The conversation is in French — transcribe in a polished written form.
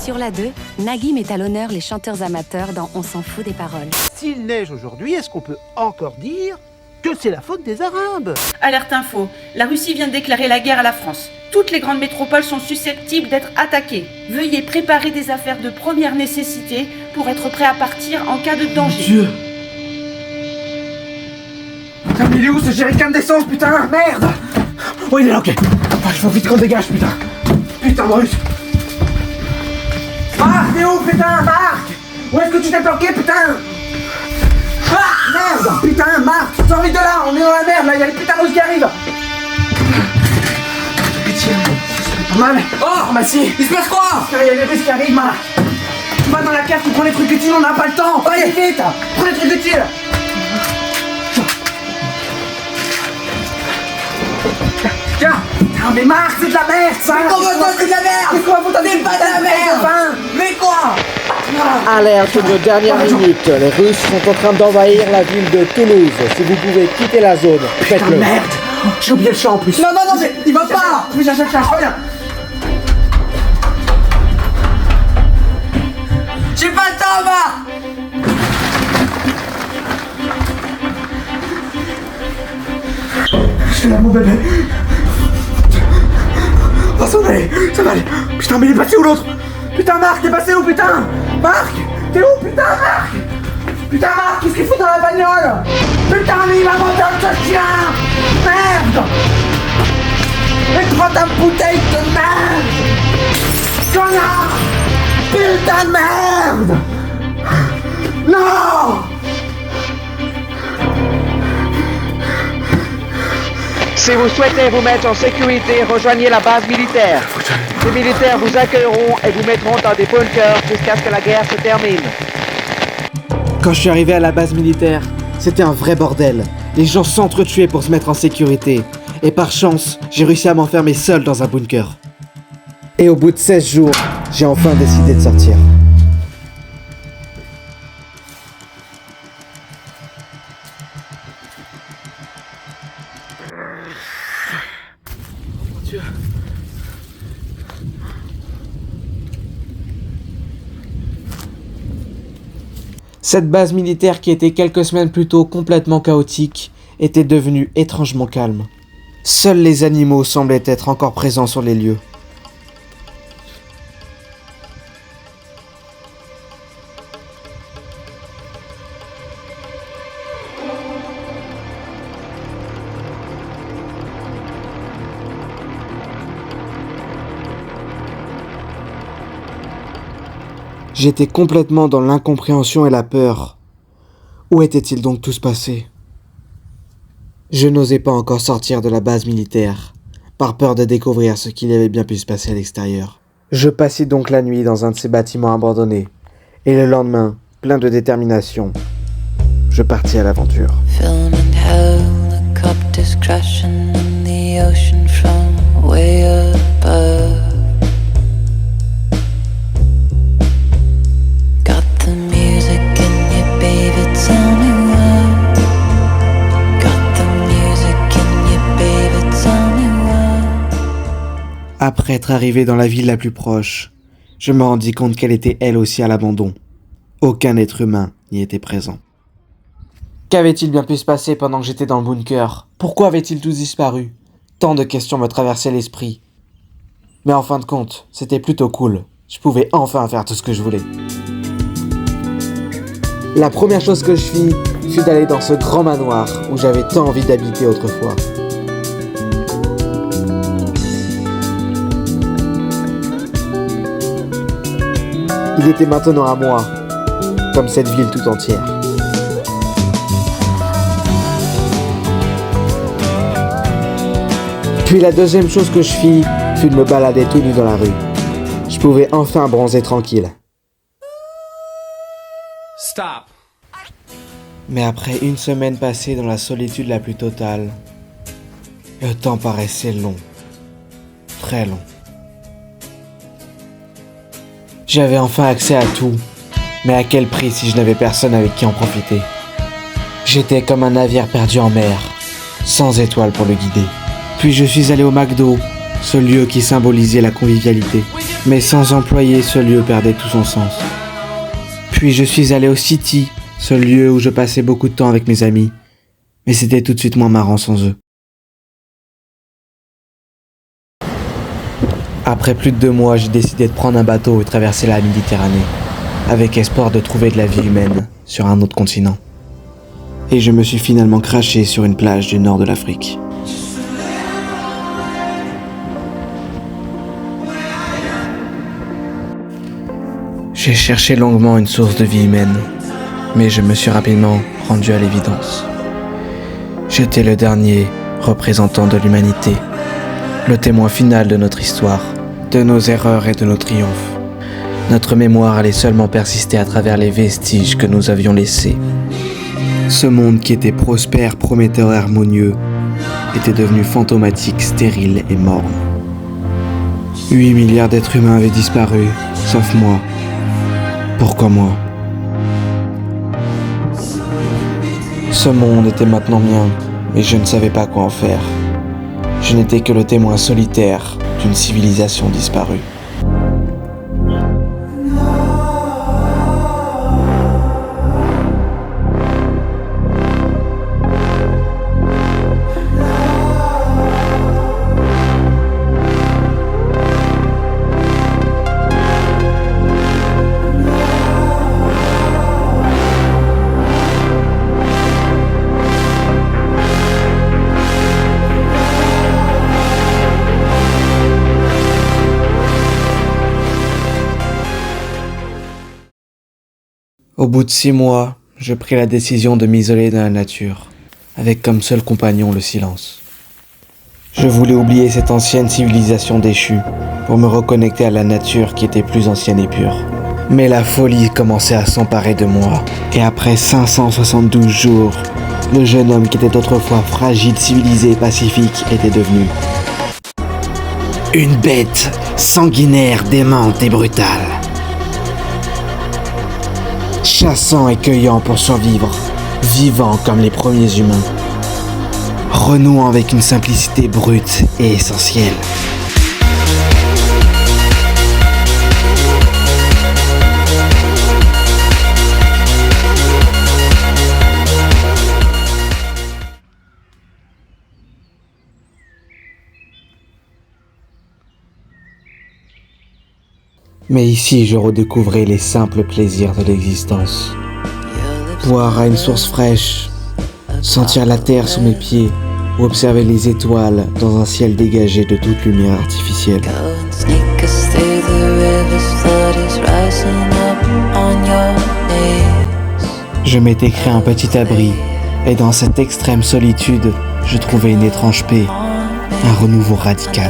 Sur la 2, Nagui met à l'honneur les chanteurs amateurs dans On s'en fout des paroles. S'il neige aujourd'hui, est-ce qu'on peut encore dire que c'est la faute des Arabes? Alerte info, la Russie vient de déclarer la guerre à la France. Toutes les grandes métropoles sont susceptibles d'être attaquées. Veuillez préparer des affaires de première nécessité pour être prêt à partir en cas de danger. Mon Dieu! Putain, mais il est où ce jerrycan d'essence, putain? Merde! Oh, il est là, ok. Il faut vite qu'on dégage, putain. Putain, Maurice. Marc, t'es où, putain, Marc? Où est-ce que tu t'es planqué, putain? Ah, merde! Putain, Marc, sors vite de là, on est dans la merde, là, il y a les putains de russes qui arrivent. Pitié, c'est pas mal. Oh, bah si, il se passe quoi? Il y a les russes qui arrivent, Marc. Tu vas dans la cave, tu prends les trucs utiles, on n'a pas le temps. Allez, vite, prends les trucs utiles. Tiens! Ah mais Marc, c'est de la merde ça! Mais comment ça c'est de la merde? Mais comment vous t'en C'est pas de la merde! Mais quoi? Alerte de dernière minute, les Russes sont en train d'envahir la ville de Toulouse. Si vous pouvez quitter la zone, Putain faites-le. merde! J'ai oublié le chat en plus! Non, mais il va pas! Mais j'achète le chat, reviens! J'ai pas le temps, Marc! Je suis là mon bébé! Oh ça va aller! Ça va aller! Putain mais il est passé où l'autre? Putain Marc, t'es passé où putain? Marc! T'es où putain Marc? Putain Marc, qu'est-ce qu'il fout dans la bagnole? Putain mais il va m'entendre ce chien! Merde! Mais prends ta bouteille de merde! Connard! Putain de merde! Non! Si vous souhaitez vous mettre en sécurité, rejoignez la base militaire. Les militaires vous accueilleront et vous mettront dans des bunkers jusqu'à ce que la guerre se termine. Quand je suis arrivé à la base militaire, c'était un vrai bordel. Les gens s'entretuaient pour se mettre en sécurité. Et par chance, j'ai réussi à m'enfermer seul dans un bunker. Et au bout de 16 jours, j'ai enfin décidé de sortir. Cette base militaire qui était quelques semaines plus tôt complètement chaotique était devenue étrangement calme. Seuls les animaux semblaient être encore présents sur les lieux. J'étais complètement dans l'incompréhension et la peur. Où était-il donc tout se passé? Je n'osais pas encore sortir de la base militaire, par peur de découvrir ce qu'il avait bien pu se passer à l'extérieur. Je passai donc la nuit dans un de ces bâtiments abandonnés, et le lendemain, plein de détermination, je partis à l'aventure. Film and helicopters crashing in the ocean from way above. Got the music in your baby, tell me why. Got the music in your baby, tell me why. Après être arrivé dans la ville la plus proche, je me rendis compte qu'elle était elle aussi à l'abandon. Aucun être humain n'y était présent. Qu'avait-il bien pu se passer pendant que j'étais dans le bunker? Pourquoi avait-il tous disparu? Tant de questions me traversaient l'esprit. Mais en fin de compte, c'était plutôt cool. Je pouvais enfin faire tout ce que je voulais. La première chose que je fis fut d'aller dans ce grand manoir où j'avais tant envie d'habiter autrefois. Il était maintenant à moi, comme cette ville tout entière. Puis la deuxième chose que je fis fut de me balader tout nu dans la rue. Je pouvais enfin bronzer tranquille. Stop. Mais après une semaine passée dans la solitude la plus totale, le temps paraissait long. Très long. J'avais enfin accès à tout, mais à quel prix si je n'avais personne avec qui en profiter? J'étais comme un navire perdu en mer, sans étoile pour le guider. Puis je suis allé au McDo, ce lieu qui symbolisait la convivialité. Mais sans employé, ce lieu perdait tout son sens. Puis je suis allé au City, ce lieu où je passais beaucoup de temps avec mes amis. Mais c'était tout de suite moins marrant sans eux. Après plus de 2 mois, j'ai décidé de prendre un bateau et traverser la Méditerranée, avec espoir de trouver de la vie humaine sur un autre continent. Et je me suis finalement craché sur une plage du nord de l'Afrique. J'ai cherché longuement une source de vie humaine, mais je me suis rapidement rendu à l'évidence. J'étais le dernier représentant de l'humanité, le témoin final de notre histoire, de nos erreurs et de nos triomphes. Notre mémoire allait seulement persister à travers les vestiges que nous avions laissés. Ce monde qui était prospère, prometteur et harmonieux était devenu fantomatique, stérile et morne. 8 milliards d'êtres humains avaient disparu, sauf moi. Pourquoi moi? Ce monde était maintenant mien, mais je ne savais pas quoi en faire. Je n'étais que le témoin solitaire d'une civilisation disparue. Au bout de 6 mois, je pris la décision de m'isoler dans la nature, avec comme seul compagnon le silence. Je voulais oublier cette ancienne civilisation déchue, pour me reconnecter à la nature qui était plus ancienne et pure. Mais la folie commençait à s'emparer de moi, et après 572 jours, le jeune homme qui était autrefois fragile, civilisé et pacifique était devenu une bête sanguinaire, démente et brutale. Chassant et cueillant pour survivre, vivant comme les premiers humains, renouant avec une simplicité brute et essentielle. Mais ici, je redécouvrais les simples plaisirs de l'existence. Boire à une source fraîche, sentir la terre sous mes pieds ou observer les étoiles dans un ciel dégagé de toute lumière artificielle. Je m'étais créé un petit abri et dans cette extrême solitude, je trouvais une étrange paix, un renouveau radical.